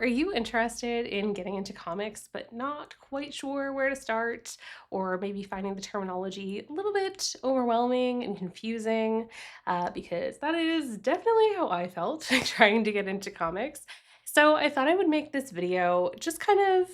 Are you interested in getting into comics but not quite sure where to start, or maybe finding the terminology a little bit overwhelming and confusing? Because that is definitely how I felt trying to get into comics. So I thought I would make this video just kind of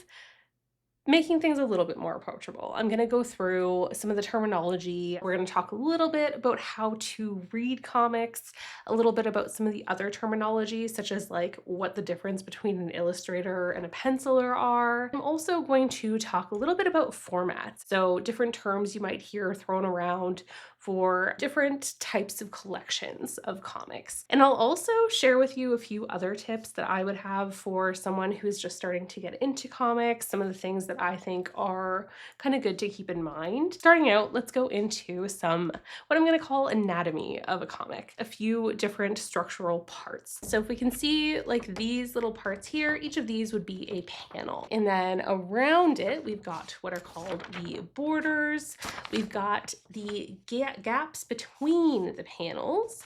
making things a little bit more approachable. I'm going to go through some of the terminology. We're going to talk a little bit about how to read comics, a little bit about some of the other terminology, such as like what the difference between an illustrator and a penciler are. I'm also going to talk a little bit about formats. So different terms you might hear thrown around for different types of collections of comics. And I'll also share with you a few other tips that I would have for someone who's just starting to get into comics, some of the things that I think are kind of good to keep in mind. Starting out, let's go into some what I'm going to call anatomy of a comic, a few different structural parts. So if we can see like these little parts here, each of these would be a panel. And then around it, we've got what are called the borders. We've got the gaps between the panels.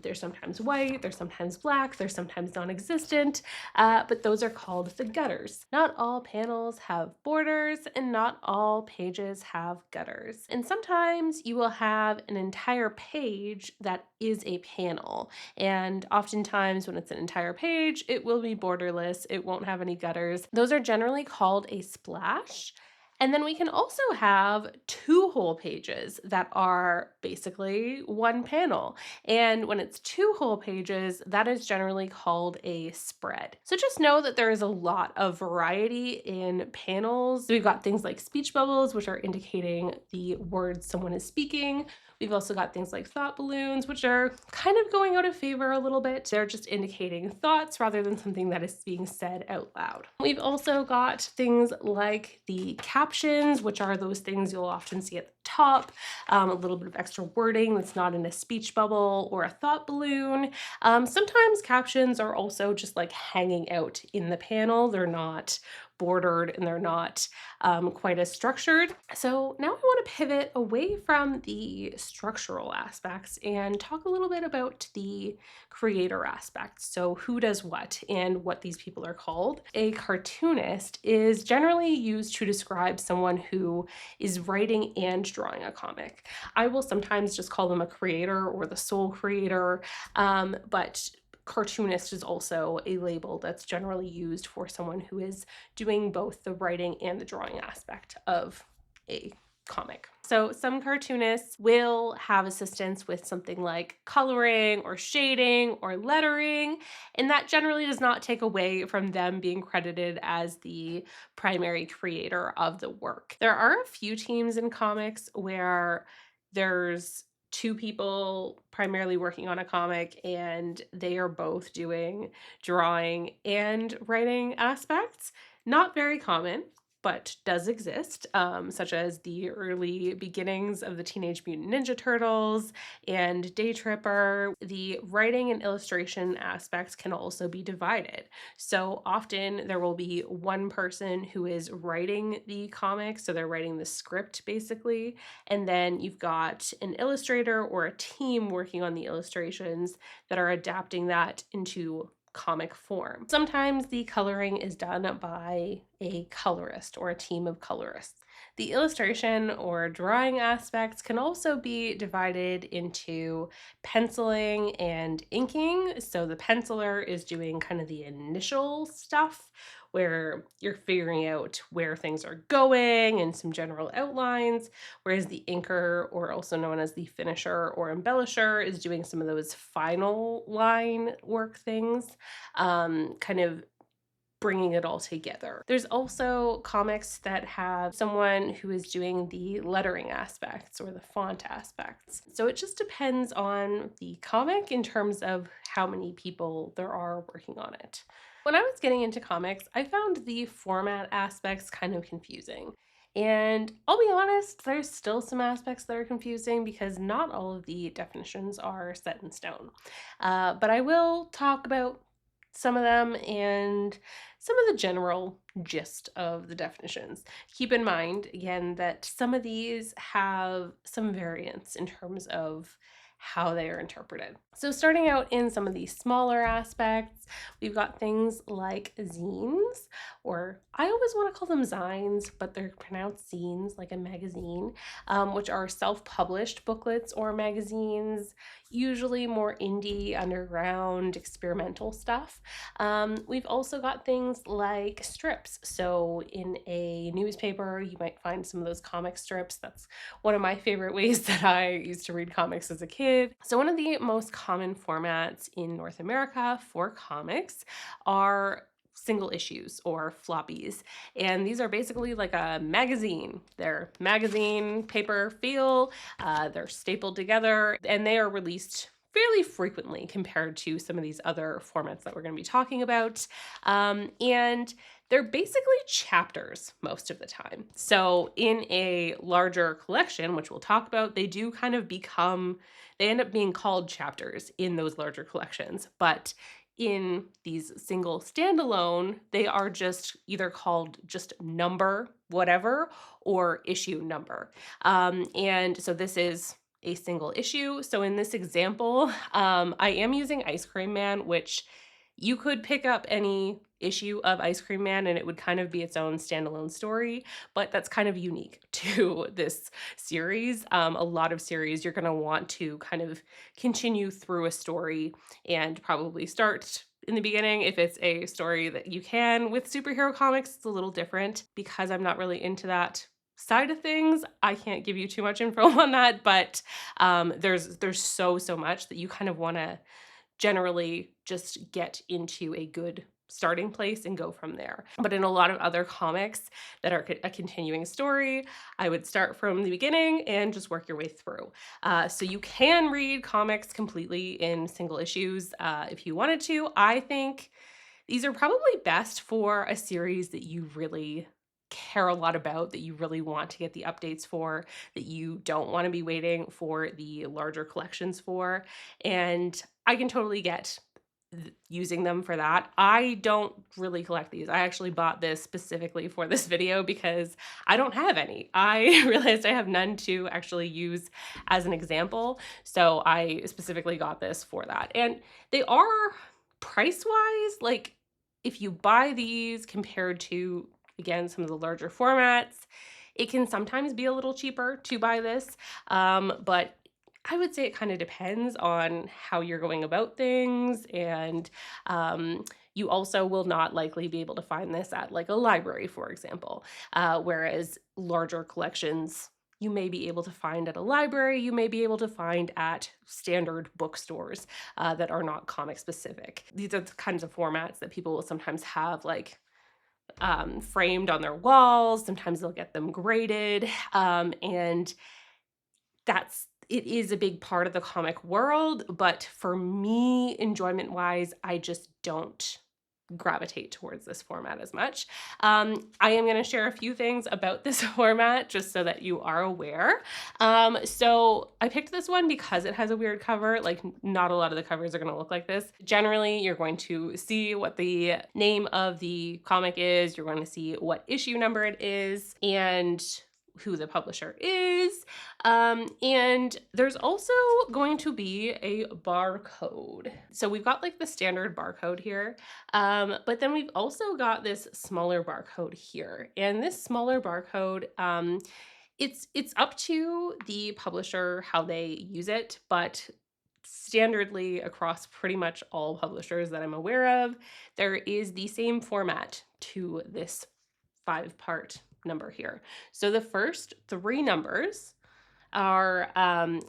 They're sometimes white, they're sometimes black, they're sometimes non-existent, but those are called the gutters. Not all panels have borders and not all pages have gutters. And sometimes you will have an entire page that is a panel. And oftentimes when it's an entire page, it will be borderless. It won't have any gutters. Those are generally called a splash. And then we can also have two whole pages that are basically one panel. And when it's two whole pages, that is generally called a spread. So just know that there is a lot of variety in panels. We've got things like speech bubbles, which are indicating the words someone is speaking. We've also got things like thought balloons, which are kind of going out of favor a little bit. They're just indicating thoughts rather than something that is being said out loud. We've also got things like the captions, which are those things you'll often see at the top, a little bit of extra wording that's not in a speech bubble or a thought balloon. Sometimes captions are also just like hanging out in the panel. They're not bordered and they're not quite as structured. So now I want to pivot away from the structural aspects and talk a little bit about the creator aspect. So who does what and what these people are called. A cartoonist is generally used to describe someone who is writing and drawing a comic. I will sometimes just call them a creator or the sole creator, but cartoonist is also a label that's generally used for someone who is doing both the writing and the drawing aspect of a comic. So some cartoonists will have assistance with something like coloring or shading or lettering, and that generally does not take away from them being credited as the primary creator of the work. There are a few teams in comics where there's two people primarily working on a comic and they are both doing drawing and writing aspects. Not very common, but does exist, such as the early beginnings of the Teenage Mutant Ninja Turtles and Day Tripper. The writing and illustration aspects can also be divided. So often there will be one person who is writing the comic, so they're writing the script basically, and then you've got an illustrator or a team working on the illustrations that are adapting that into comic form. Sometimes the coloring is done by a colorist or a team of colorists. The illustration or drawing aspects can also be divided into penciling and inking. So the penciler is doing kind of the initial stuff where you're figuring out where things are going and some general outlines, whereas the inker, or also known as the finisher or embellisher, is doing some of those final line work things, kind of bringing it all together. There's also comics that have someone who is doing the lettering aspects or the font aspects. So it just depends on the comic in terms of how many people there are working on it. When I was getting into comics, I found the format aspects kind of confusing. And I'll be honest, there's still some aspects that are confusing because not all of the definitions are set in stone. But I will talk about some of them and some of the general gist of the definitions. Keep in mind, again, that some of these have some variance in terms of how they are interpreted. So starting out in some of these smaller aspects, we've got things like zines, or I always want to call them zines, but they're pronounced zines, like a magazine, which are self-published booklets or magazines, usually more indie, underground, experimental stuff. We've also got things like strips. So in a newspaper, you might find some of those comic strips. That's one of my favorite ways that I used to read comics as a kid. So one of the most common formats in North America for comics are single issues or floppies. And these are basically like a magazine. They're magazine paper feel, they're stapled together, and they are released fairly frequently compared to some of these other formats that we're going to be talking about. And they're basically chapters most of the time. So in a larger collection, which we'll talk about, they do kind of become, they end up being called chapters in those larger collections. But in these single standalone, they are just either called just number whatever or issue number. And so this is a single issue. So in this example, I am using Ice Cream Man, which you could pick up any issue of Ice Cream Man and it would kind of be its own standalone story, but that's kind of unique to this series. A lot of series, you're going to want to kind of continue through a story and probably start in the beginning if it's a story that you can. With superhero comics, it's a little different because I'm not really into that side of things. I can't give you too much info on that, but there's so much that you kind of want to generally just get into a good starting place and go from there. But in a lot of other comics that are a continuing story, I would start from the beginning and just work your way through. So you can read comics completely in single issues if you wanted to. I think these are probably best for a series that you really care a lot about, that you really want to get the updates for, that you don't want to be waiting for the larger collections for. And I can totally get using them for that. I don't really collect these. I actually bought this specifically for this video because I don't have any. I realized I have none to actually use as an example. So I specifically got this for that. And they are price-wise, like if you buy these compared to, again, some of the larger formats, it can sometimes be a little cheaper to buy this. But I would say it kind of depends on how you're going about things. And you also will not likely be able to find this at like a library, for example. Whereas larger collections, you may be able to find at a library, you may be able to find at standard bookstores that are not comic specific. These are the kinds of formats that people will sometimes have like framed on their walls. Sometimes they'll get them graded. And it is a big part of the comic world, but for me, enjoyment wise, I just don't gravitate towards this format as much. I am going to share a few things about this format just so that you are aware. So I picked this one because it has a weird cover. Like not a lot of the covers are going to look like this. Generally, you're going to see what the name of the comic is. You're going to see what issue number it is and who the publisher is. And there's also going to be a barcode. So we've got like the standard barcode here, but then we've also got this smaller barcode here. And this smaller barcode, it's up to the publisher how they use it, but standardly across pretty much all publishers that I'm aware of, there is the same format to this 5-part number here. So the first 3 numbers are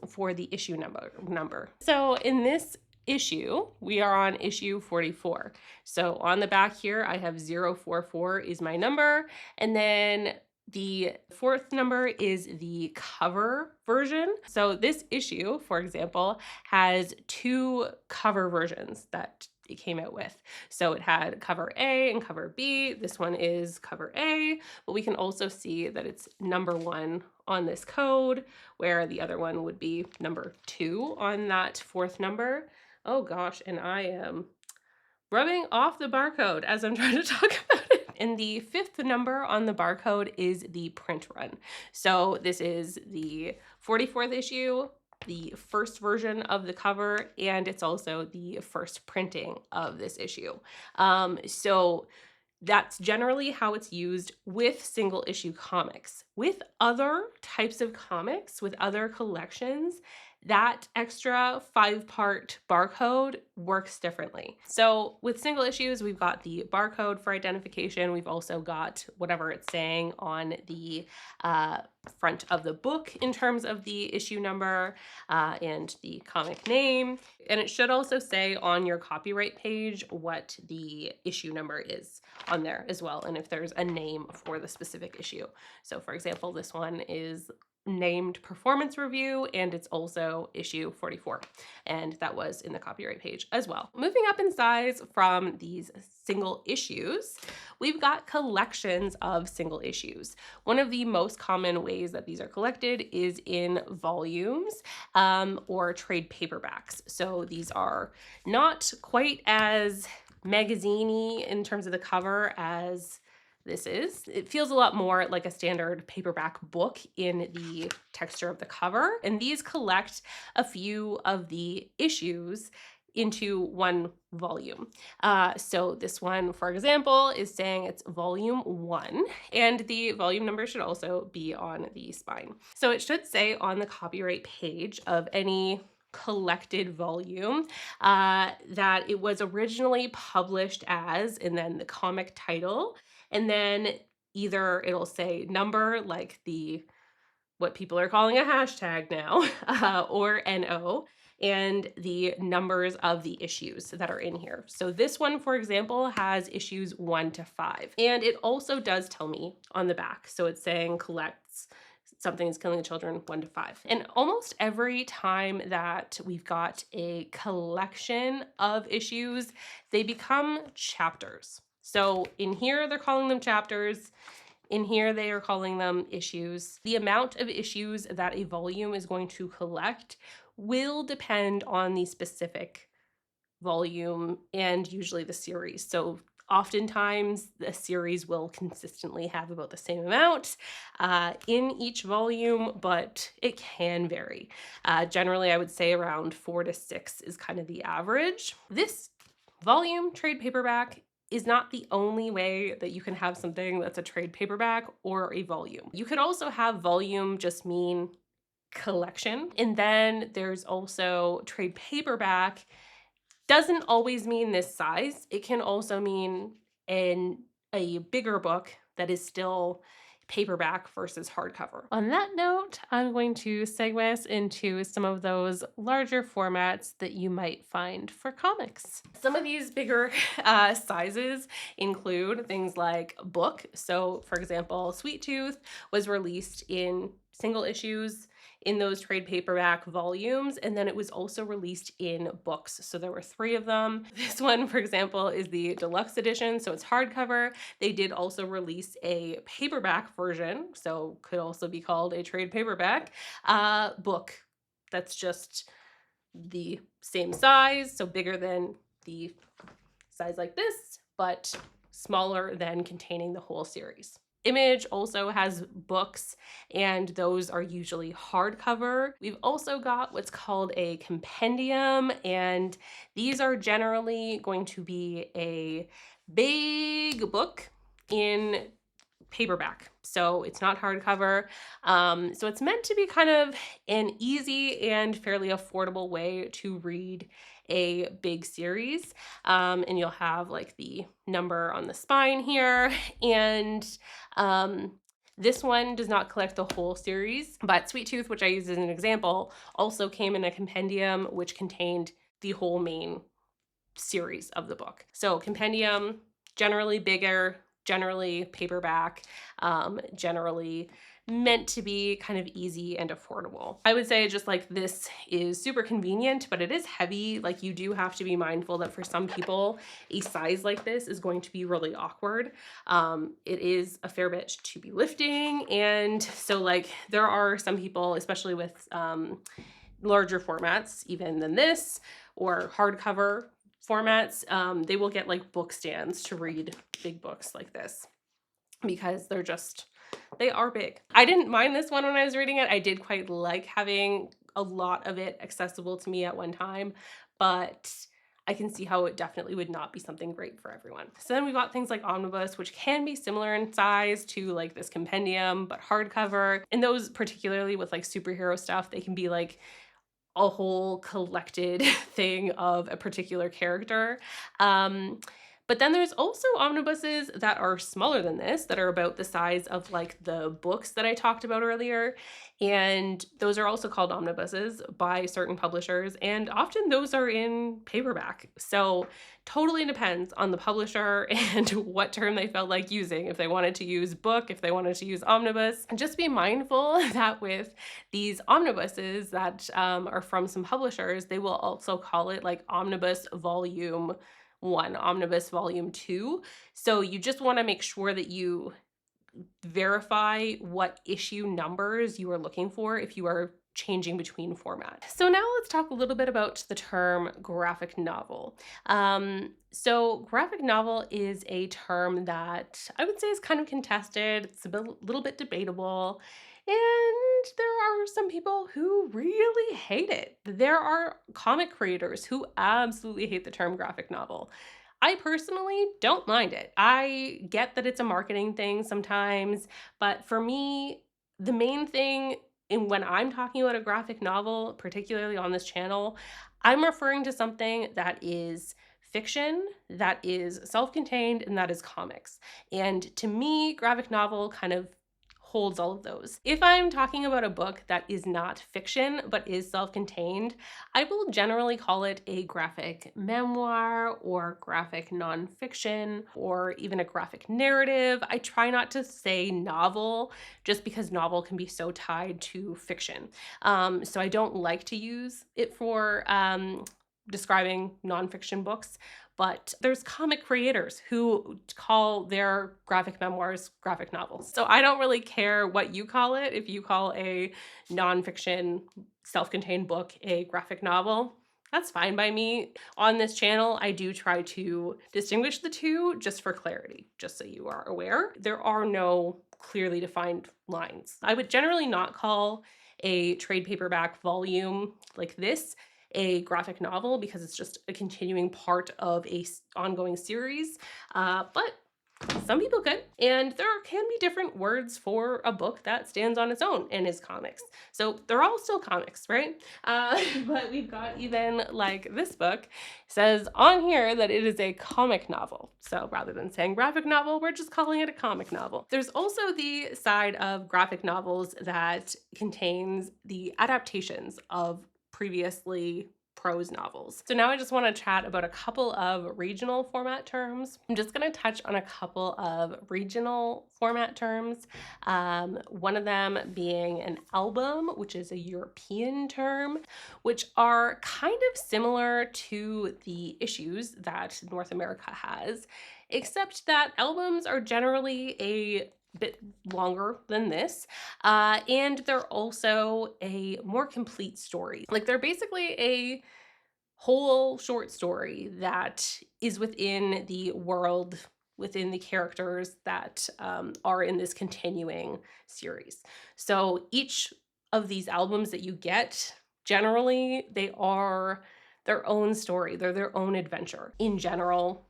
for the issue number. So in this issue, we are on issue 44. So on the back here, I have 044 is my number. And then the 4th number is the cover version. So this issue, for example, has 2 cover versions that it came out with. So it had cover A and cover B. This one is cover A, but we can also see that it's number 1 on this code, where the other one would be number 2 on that 4th number. Oh gosh, and I am rubbing off the barcode as I'm trying to talk about it. And the 5th number on the barcode is the print run. So this is the 44th issue, the first version of the cover, and it's also the first printing of this issue. So that's generally how it's used with single issue comics. With other types of comics, with other collections, that extra 5-part barcode works differently. So with single issues, we've got the barcode for identification. We've also got whatever it's saying on the front of the book in terms of the issue number and the comic name. And it should also say on your copyright page what the issue number is on there as well, and if there's a name for the specific issue. So for example, this one is named Performance Review, and it's also issue 44, and that was in the copyright page as well. Moving up in size from these single issues, we've got collections of single issues. One of the most common ways that these are collected is in volumes or trade paperbacks. So these are not quite as magazine-y in terms of the cover as this is. It feels a lot more like a standard paperback book in the texture of the cover. And these collect a few of the issues into one volume. So this one, for example, is saying it's volume 1, and the volume number should also be on the spine. So it should say on the copyright page of any collected volume that it was originally published as, and then the comic title, and then either it'll say number, like what people are calling a hashtag now, or NO, and the numbers of the issues that are in here. So this one, for example, has issues 1 to 5. And it also does tell me on the back. So it's saying collects Something is Killing the Children 1 to 5. And almost every time that we've got a collection of issues, they become chapters. So in here, they're calling them chapters. In here, they are calling them issues. The amount of issues that a volume is going to collect will depend on the specific volume and usually the series. So oftentimes, the series will consistently have about the same amount in each volume, but it can vary. Generally, I would say around 4 to 6 is kind of the average. This volume trade paperback is not the only way that you can have something that's a trade paperback or a volume. You could also have volume just mean collection. And then there's also trade paperback. Doesn't always mean this size. It can also mean a bigger book that is still paperback versus hardcover. On that note, I'm going to segue us into some of those larger formats that you might find for comics. Some of these bigger sizes include things like book. So for example, Sweet Tooth was released in single issues in those trade paperback volumes, and then it was also released in books. So there were 3 of them. This one, for example, is the deluxe edition, so it's hardcover. They did also release a paperback version, so could also be called a trade paperback book. That's just the same size, so bigger than the size like this, but smaller than containing the whole series. Image also has books, and those are usually hardcover. We've also got what's called a compendium, and these are generally going to be a big book in paperback. So it's not hardcover. So it's meant to be kind of an easy and fairly affordable way to read a big series. And you'll have like the number on the spine here. And this one does not collect the whole series, but Sweet Tooth, which I use as an example, also came in a compendium which contained the whole main series of the book. So compendium, generally bigger, generally paperback, generally meant to be kind of easy and affordable. I would say just like this is super convenient, but it is heavy. Like you do have to be mindful that for some people, a size like this is going to be really awkward. It is a fair bit to be lifting. And so like there are some people, especially with larger formats, even than this, or hardcover formats, they will get like book stands to read big books like this because they are big. I didn't mind this one when I was reading it. I did quite like having a lot of it accessible to me at one time, but I can see how it definitely would not be something great for everyone. So then we've got things like omnibus, which can be similar in size to like this compendium, but hardcover. And those, particularly with like superhero stuff, they can be like a whole collected thing of a particular character. Um, but then there's also omnibuses that are smaller than this, that are about the size of like the books that I talked about earlier. And those are also called omnibuses by certain publishers. And often those are in paperback. So totally depends on the publisher and what term they felt like using. If they wanted to use book, if they wanted to use omnibus. And just be mindful that with these omnibuses that are from some publishers, they will also call it like omnibus volume 1, omnibus volume 2. So you just want to make sure that you verify what issue numbers you are looking for if you are changing between formats. So now let's talk a little bit about the term graphic novel. So graphic novel is a term that I would say is kind of contested. It's a little bit debatable. And there are some people who really hate it. There are comic creators who absolutely hate the term graphic novel. I personally don't mind it. I get that it's a marketing thing sometimes, but for me, the main thing when I'm talking about a graphic novel, particularly on this channel, I'm referring to something that is fiction, that is self-contained, and that is comics. And to me, graphic novel kind of holds all of those. If I'm talking about a book that is not fiction but is self-contained, I will generally call it a graphic memoir or graphic nonfiction or even a graphic narrative. I try not to say novel just because novel can be so tied to fiction. So I don't like to use it for describing nonfiction books. But there's comic creators who call their graphic memoirs graphic novels. So I don't really care what you call it. If you call a nonfiction self-contained book a graphic novel, that's fine by me. On this channel, I do try to distinguish the two just for clarity, just so you are aware. There are no clearly defined lines. I would generally not call a trade paperback volume like this a graphic novel because it's just a continuing part of a ongoing series, but some people could. And there can be different words for a book that stands on its own and is comics. So they're all still comics, right? But we've got even like this book says on here that it is a comic novel. So rather than saying graphic novel, we're just calling it a comic novel. There's also the side of graphic novels that contains the adaptations of previously prose novels. So now I just want to chat about a couple of regional format terms. I'm just going to touch on a couple of regional format terms. One of them being an album, which is a European term, which are kind of similar to the issues that North America has, except that albums are generally a bit longer than this, and they're also a more complete story. Like they're basically a whole short story that is within the world, within the characters that are in this continuing series. So each of these albums that you get, generally they are their own story, they're their own adventure. In general,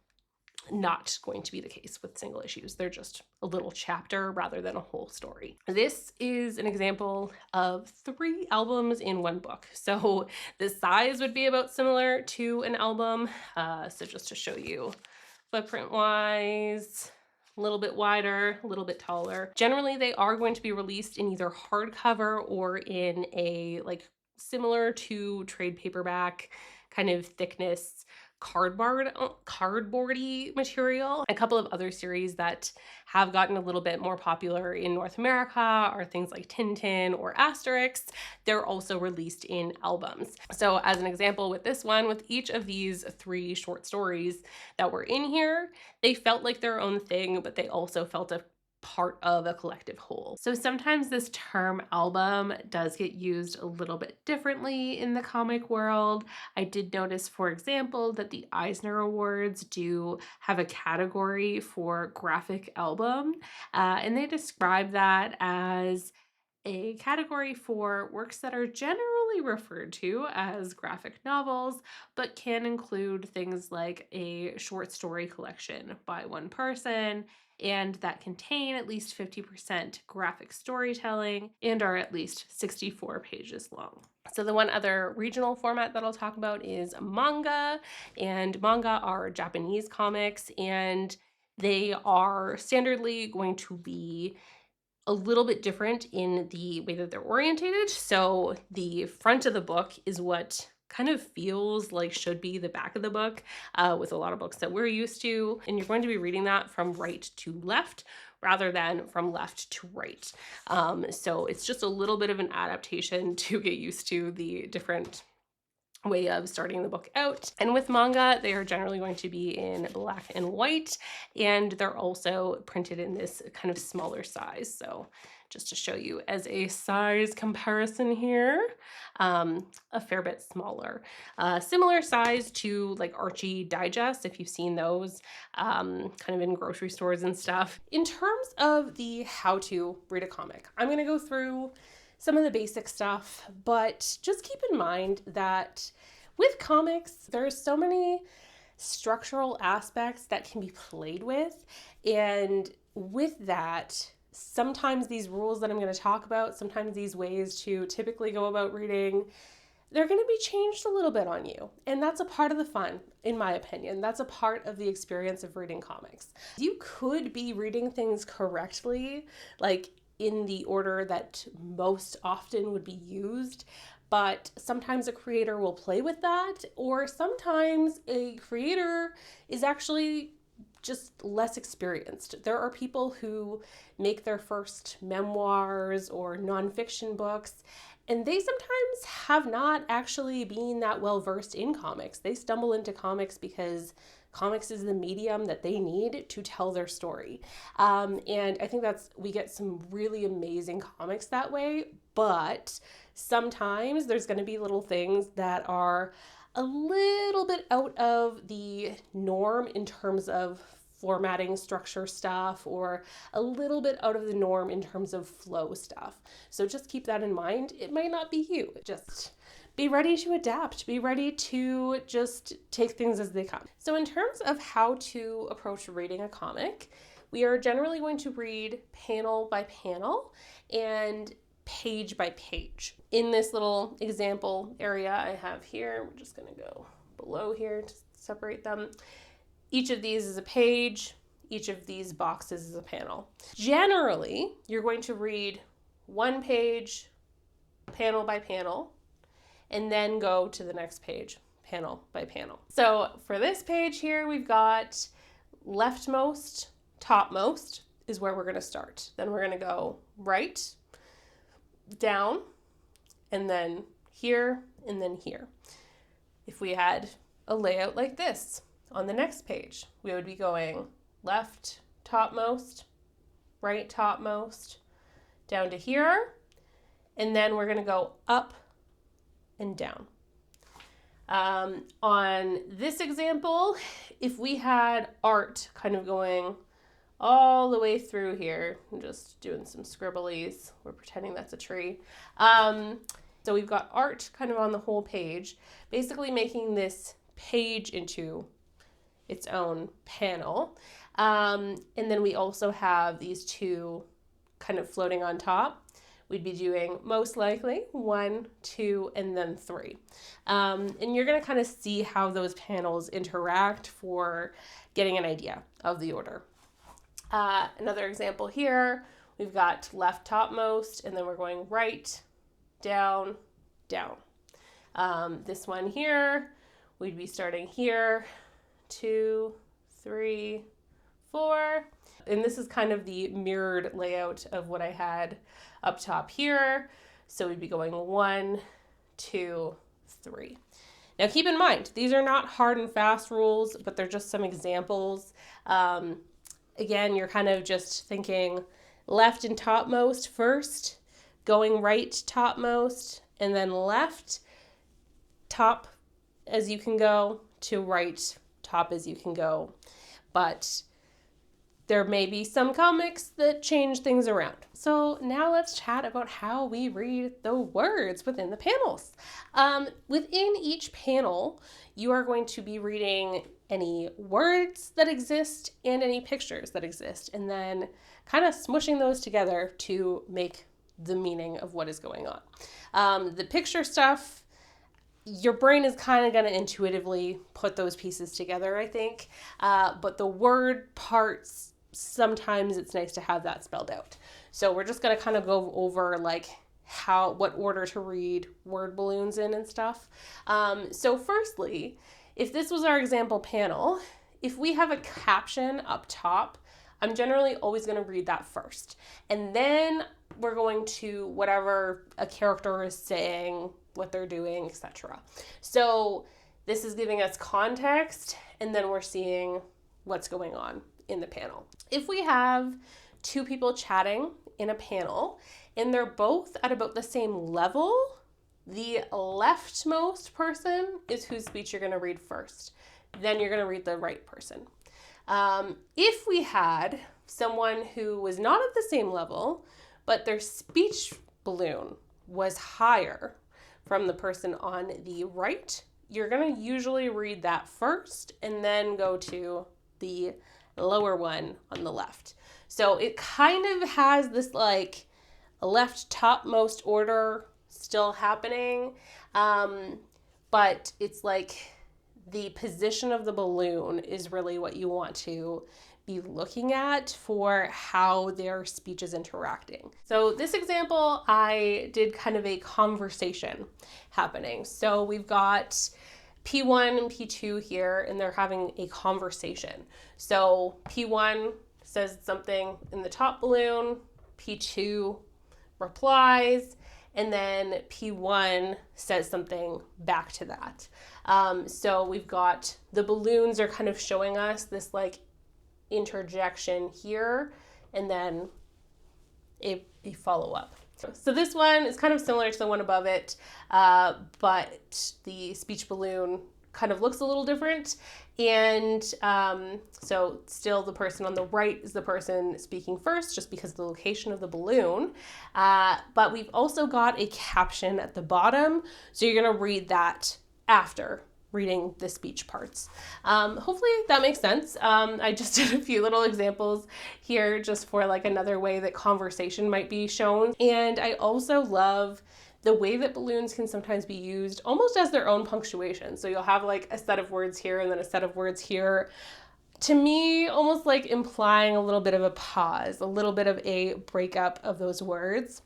not going to be the case with single issues. They're just a little chapter rather than a whole story. This is an example of 3 albums in one book. So the size would be about similar to an album. So just to show you footprint wise, a little bit wider, a little bit taller. Generally, they are going to be released in either hardcover or in a like similar to trade paperback kind of thickness cardboardy material. A couple of other series that have gotten a little bit more popular in North America are things like Tintin or Asterix. They're also released in albums. So as an example with this one, with each of these 3 short stories that were in here, they felt like their own thing, but they also felt a part of a collective whole. So sometimes this term album does get used a little bit differently in the comic world. I did notice, for example, that the Eisner Awards do have a category for graphic album, and they describe that as a category for works that are generally generally referred to as graphic novels, but can include things like a short story collection by one person and that contain at least 50% graphic storytelling and are at least 64 pages long. So the one other regional format that I'll talk about is manga, and manga are Japanese comics, and they are standardly going to be a little bit different in the way that they're orientated. So the front of the book is what kind of feels like should be the back of the book with a lot of books that we're used to. And you're going to be reading that from right to left rather than from left to right. So it's just a little bit of an adaptation to get used to the different way of starting the book out. And with manga, they are generally going to be in black and white, and they're also printed in this kind of smaller size. So just to show you as a size comparison here, a fair bit smaller. Similar size to like Archie Digest, if you've seen those, kind of in grocery stores and stuff. In terms of the how to read a comic, I'm going to go through some of the basic stuff, but just keep in mind that with comics, there's so many structural aspects that can be played with. And with that, sometimes these rules that I'm going to talk about, sometimes these ways to typically go about reading, they're going to be changed a little bit on you. And that's a part of the fun, in my opinion. That's a part of the experience of reading comics. You could be reading things correctly, like in the order that most often would be used, but sometimes a creator will play with that, or sometimes a creator is actually just less experienced. There are people who make their first memoirs or nonfiction books, and they sometimes have not actually been that well versed in comics. They stumble into comics because comics is the medium that they need to tell their story. And I think we get some really amazing comics that way, but sometimes there's going to be little things that are a little bit out of the norm in terms of formatting structure stuff, or a little bit out of the norm in terms of flow stuff. So just keep that in mind. It might not be you. Just be ready to adapt. Be ready to just take things as they come. So in terms of how to approach reading a comic, we are generally going to read panel by panel and page by page. In this little example area I have here, we're just going to go below here to separate them. Each of these is a page. Each of these boxes is a panel. Generally, you're going to read one page, panel by panel, and then go to the next page, panel by panel. So for this page here, we've got leftmost, topmost is where we're going to start. Then we're going to go right, down, and then here, and then here. If we had a layout like this on the next page, we would be going left, topmost, right, topmost, down to here, and then we're going to go up and down. On this example, if we had art kind of going all the way through here, I'm just doing some scribblies, we're pretending that's a tree. So we've got art kind of on the whole page, basically making this page into its own panel. And then we also have these two kind of floating on top. We'd be doing most likely 1, 2, and then 3. And you're going to kind of see how those panels interact for getting an idea of the order. Another example here, we've got left topmost, and then we're going right, down, down. This one here, we'd be starting here, 2, 3, 4. And this is kind of the mirrored layout of what I had up top here. So we'd be going 1, 2, 3. Now keep in mind, these are not hard and fast rules, but they're just some examples. Again, you're kind of just thinking left and topmost first, going right topmost, and then left top as you can go to right top as you can go. But There may be some comics that change things around. So now let's chat about how we read the words within the panels. Within each panel, you are going to be reading any words that exist and any pictures that exist, and then kind of smushing those together to make the meaning of what is going on. The picture stuff, your brain is kind of going to intuitively put those pieces together, I think. But the word parts, sometimes it's nice to have that spelled out. So we're just going to kind of go over like what order to read word balloons in and stuff. So firstly, if this was our example panel, if we have a caption up top, I'm generally always going to read that first. And then we're going to whatever a character is saying, what they're doing, etc. So this is giving us context, and then we're seeing what's going on in the panel. If we have two people chatting in a panel and they're both at about the same level, the leftmost person is whose speech you're going to read first. Then you're going to read the right person. If we had someone who was not at the same level, but their speech balloon was higher from the person on the right, you're going to usually read that first and then go to the lower one on the left. So it kind of has this like left topmost order still happening, but it's like the position of the balloon is really what you want to be looking at for how their speech is interacting. So this example, I did kind of a conversation happening. So we've got P1 and P2 here, and they're having a conversation. So P1 says something in the top balloon, P2 replies, and then P1 says something back to that. So we've got the balloons are kind of showing us this like interjection here, and then a follow-up. So this one is kind of similar to the one above it, but the speech balloon kind of looks a little different. And so still the person on the right is the person speaking first, just because of the location of the balloon. But we've also got a caption at the bottom, so you're going to read that after reading the speech parts. Hopefully that makes sense. I just did a few little examples here just for like another way that conversation might be shown. And I also love the way that balloons can sometimes be used almost as their own punctuation. So you'll have like a set of words here and then a set of words here. To me, almost like implying a little bit of a pause, a little bit of a breakup of those words.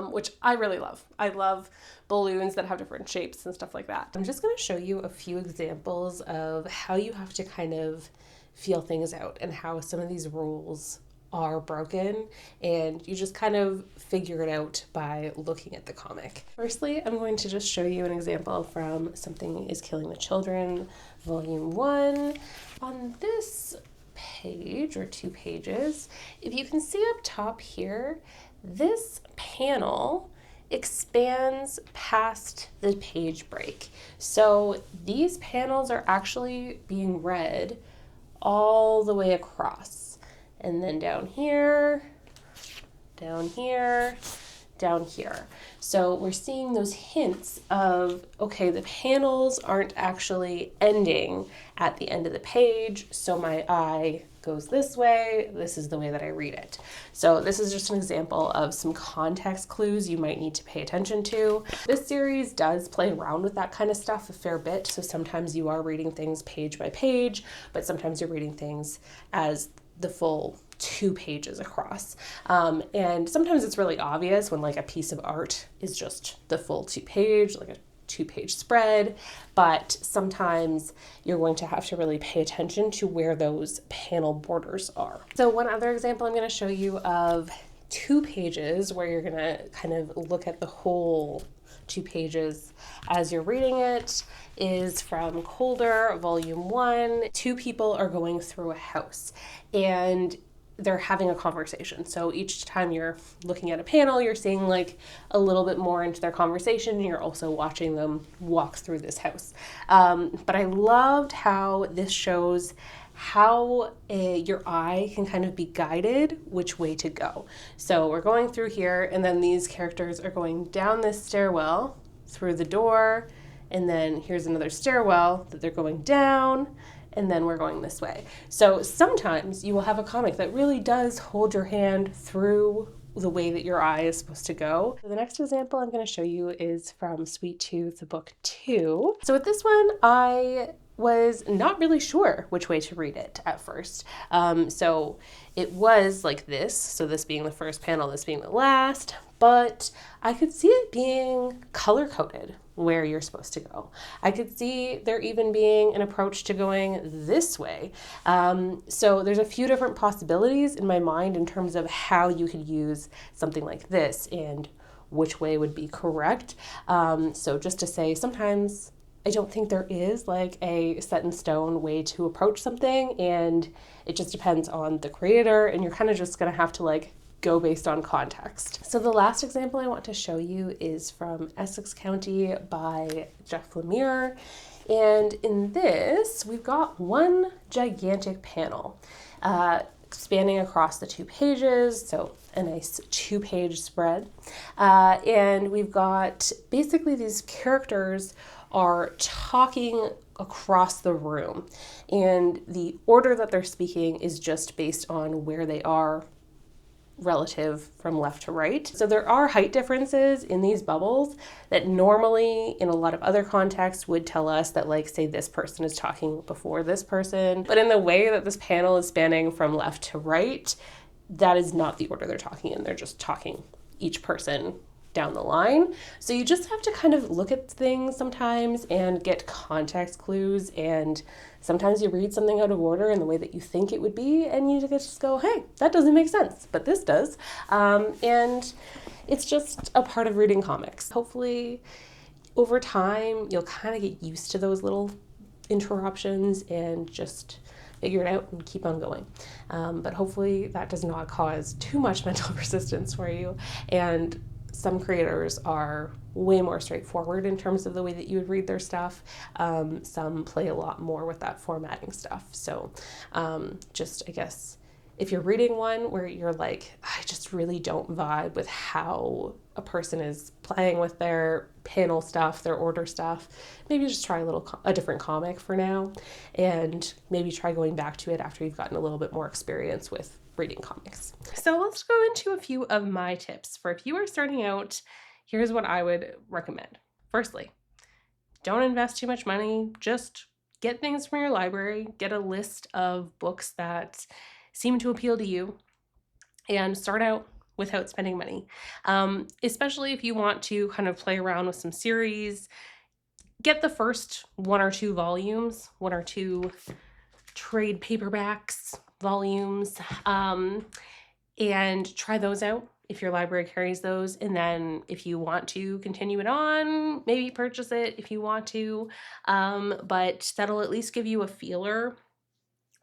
Which I really love. I love balloons that have different shapes and stuff like that. I'm just going to show you a few examples of how you have to kind of feel things out and how some of these rules are broken, and you just kind of figure it out by looking at the comic. Firstly, I'm going to just show you an example from Something is Killing the Children, Volume 1. On this page, or 2 pages, if you can see up top here, this panel expands past the page break. So these panels are actually being read all the way across. And then down here, down here, down here. So we're seeing those hints of, okay, the panels aren't actually ending at the end of the page, so my eye goes this way. This is the way that I read it. So this is just an example of some context clues you might need to pay attention to. This series does play around with that kind of stuff a fair bit. So sometimes you are reading things page by page, but sometimes you're reading things as the full 2 pages across. And sometimes it's really obvious when like a piece of art is just the full 2 page, like a 2-page spread, but sometimes you're going to have to really pay attention to where those panel borders are. So one other example I'm going to show you of 2 pages where you're going to kind of look at the whole 2 pages as you're reading it is from Colder, Volume 1. 2 people are going through a house and they're having a conversation. So each time you're looking at a panel, you're seeing like a little bit more into their conversation, and you're also watching them walk through this house. But I loved how this shows how your eye can kind of be guided which way to go. So we're going through here, and then these characters are going down this stairwell through the door, and then here's another stairwell that they're going down, and then we're going this way. So sometimes you will have a comic that really does hold your hand through the way that your eye is supposed to go. So the next example I'm going to show you is from Sweet Tooth, book 2. So with this one, I was not really sure which way to read it at first. So it was like this, so this being the first panel, this being the last, but I could see it being color-coded where you're supposed to go. I could see there even being an approach to going this way. So there's a few different possibilities in my mind in terms of how you could use something like this and which way would be correct. So just to say, sometimes I don't think there is like a set in stone way to approach something, and it just depends on the creator, and you're kind of just gonna have to like go based on context. So the last example I want to show you is from Essex County by Jeff Lemire. And in this, we've got one gigantic panel spanning across the 2 pages, so a nice 2-page spread. And we've got basically these characters are talking across the room, and the order that they're speaking is just based on where they are relative from left to right. So there are height differences in these bubbles that normally in a lot of other contexts would tell us that, like, say this person is talking before this person, but in the way that this panel is spanning from left to right, that is not the order they're talking in. They're just talking each person down the line. So you just have to kind of look at things sometimes and get context clues, and sometimes you read something out of order in the way that you think it would be, and you just go, hey, that doesn't make sense, but this does. And it's just a part of reading comics. Hopefully over time you'll kind of get used to those little interruptions and just figure it out and keep on going. But hopefully that does not cause too much mental persistence for you. And some creators are way more straightforward in terms of the way that you would read their stuff. Some play a lot more with that formatting stuff. So just, I guess, if you're reading one where you're like, I just really don't vibe with how a person is playing with their panel stuff, their order stuff, maybe just try a different comic for now, and maybe try going back to it after you've gotten a little bit more experience with reading comics. So let's go into a few of my tips for if you are starting out. Here's what I would recommend. Firstly, don't invest too much money. Just get things from your library, get a list of books that seem to appeal to you, and start out without spending money. Especially if you want to kind of play around with some series, get the first 1 or 2 volumes, 1 or 2 trade paperbacks volumes, and try those out if your library carries those. And then if you want to continue it on, maybe purchase it if you want to, but that'll at least give you a feeler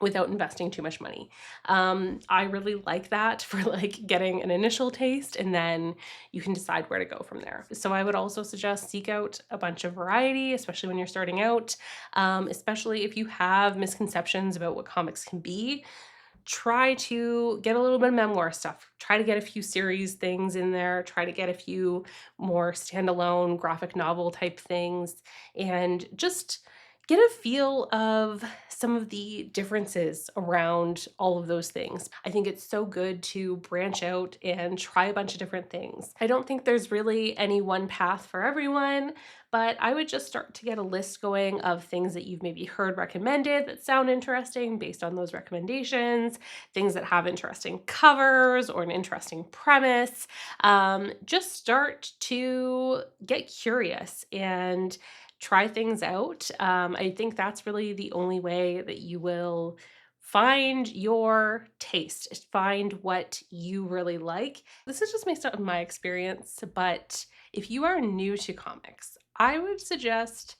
without investing too much money. I really like that for like getting an initial taste, and then you can decide where to go from there. So I would also suggest seek out a bunch of variety, especially when you're starting out, especially if you have misconceptions about what comics can be. Try to get a little bit of memoir stuff. Try to get a few series things in there. Try to get a few more standalone graphic novel type things, and just get a feel of some of the differences around all of those things. I think it's so good to branch out and try a bunch of different things. I don't think there's really any one path for everyone, but I would just start to get a list going of things that you've maybe heard recommended that sound interesting based on those recommendations, things that have interesting covers or an interesting premise. Just start to get curious and try things out. I think that's really the only way that you will find your taste, find what you really like. This is just based on my experience, but if you are new to comics, I would suggest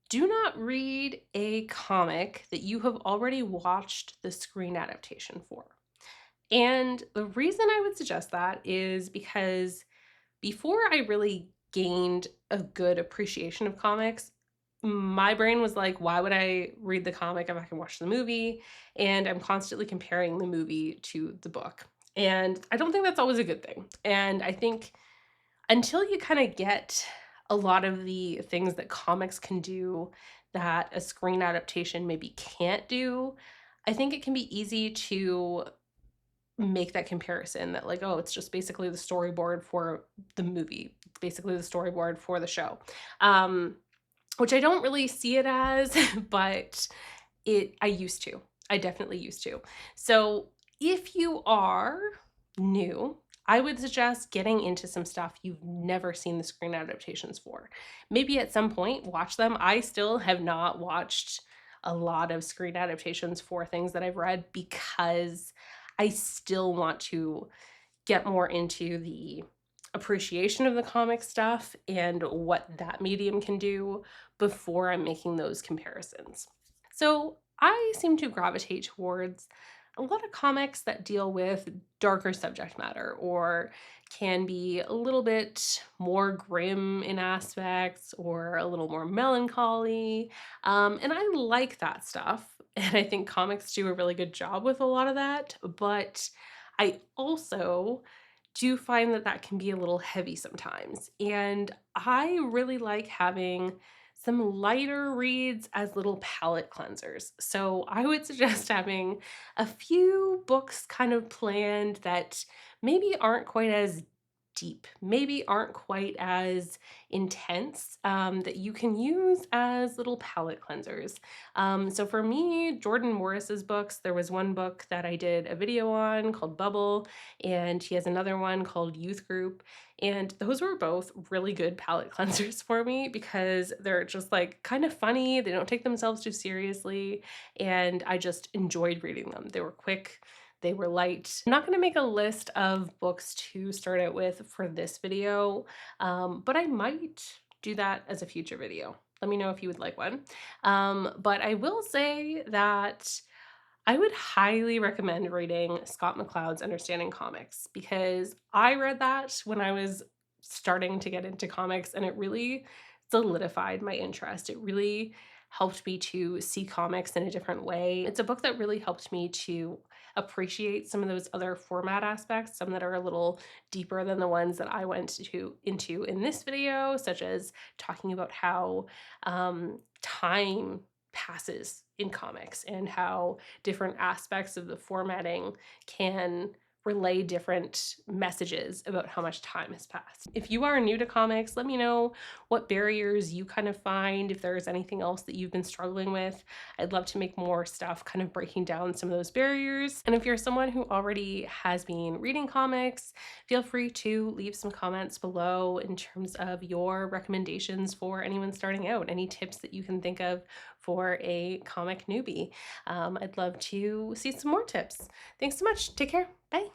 do not read a comic that you have already watched the screen adaptation for. And the reason I would suggest that is because before I really gained a good appreciation of comics, my brain was like, why would I read the comic if I can watch the movie? And I'm constantly comparing the movie to the book. And I don't think that's always a good thing. And I think until you kind of get a lot of the things that comics can do that a screen adaptation maybe can't do, I think it can be easy to make that comparison that, like, oh, it's just basically the storyboard for the movie. It's basically the storyboard for the show. Um, which I don't really see it as, but I used to. I definitely used to. So, if you are new, I would suggest getting into some stuff you've never seen the screen adaptations for. Maybe at some point watch them. I still have not watched a lot of screen adaptations for things that I've read because I still want to get more into the appreciation of the comic stuff and what that medium can do before I'm making those comparisons. So I seem to gravitate towards a lot of comics that deal with darker subject matter or can be a little bit more grim in aspects or a little more melancholy. And I like that stuff. And I think comics do a really good job with a lot of that. But I also do find that that can be a little heavy sometimes. And I really like having some lighter reads as little palette cleansers. So I would suggest having a few books kind of planned that maybe aren't quite as deep, maybe aren't quite as intense, that you can use as little palette cleansers. So for me, Jordan Morris's books, there was one book that I did a video on called Bubble, and he has another one called Youth Group. And those were both really good palette cleansers for me because they're just like kind of funny. They don't take themselves too seriously. And I just enjoyed reading them. They were quick, they were light. I'm not going to make a list of books to start out with for this video, but I might do that as a future video. Let me know if you would like one. But I will say that I would highly recommend reading Scott McCloud's Understanding Comics because I read that when I was starting to get into comics and it really solidified my interest. It really helped me to see comics in a different way. It's a book that really helped me to appreciate some of those other format aspects, some that are a little deeper than the ones that I went into in this video, such as talking about how time passes in comics and how different aspects of the formatting can relay different messages about how much time has passed. If you are new to comics, let me know what barriers you kind of find, if there's anything else that you've been struggling with. I'd love to make more stuff kind of breaking down some of those barriers. And if you're someone who already has been reading comics, feel free to leave some comments below in terms of your recommendations for anyone starting out, any tips that you can think of for a comic newbie. I'd love to see some more tips. Thanks so much. Take care. Bye.